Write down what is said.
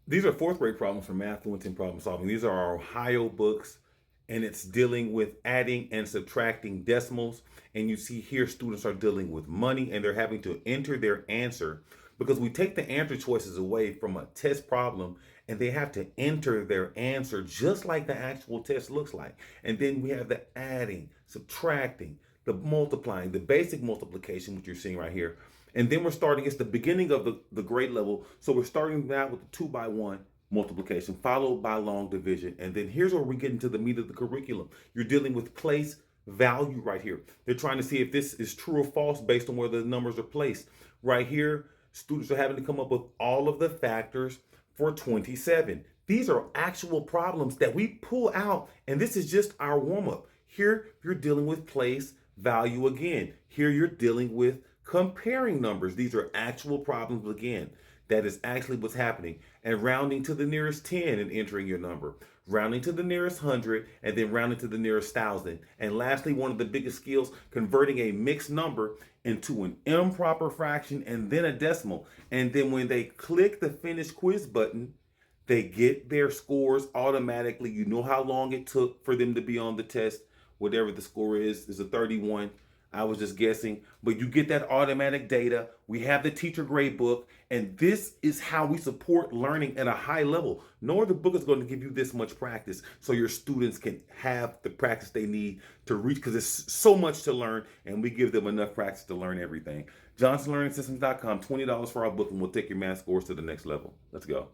These are fourth grade problems for math fluency and problem solving. These are our Ohio books, and it's dealing with adding and subtracting decimals. And you see here, students are dealing with money and they're having to enter their answer because we take the answer choices away from a test problem and they have to enter their answer just like the actual test looks like. And then we have the adding, subtracting, the multiplying, the basic multiplication, which you're seeing right here. And then we're starting, it's the beginning of the grade level. So we're starting now with the 2 by 1 multiplication, followed by long division. And then here's where we get into the meat of the curriculum. You're dealing with place value right here. They're trying to see if this is true or false based on where the numbers are placed. Right here, students are having to come up with all of the factors for 27. These are actual problems that we pull out, and this is just our warm up. Here, you're dealing with place value again. Here, you're dealing with comparing numbers. These are actual problems again. That is actually what's happening. And rounding to the nearest 10 and entering your number. Rounding to the nearest 100 and then rounding to the nearest 1,000. And lastly, one of the biggest skills, converting a mixed number into an improper fraction and then a decimal. And then when they click the finish quiz button, they get their scores automatically. You know how long it took for them to be on the test. Whatever the score is a 31. I was just guessing, but you get that automatic data. We have the teacher grade book, and this is how we support learning at a high level. No other book is going to give you this much practice so your students can have the practice they need to reach, because there's so much to learn, and we give them enough practice to learn everything. JohnsonLearningSystems.com, $20 for our book, and we'll take your math scores to the next level. Let's go.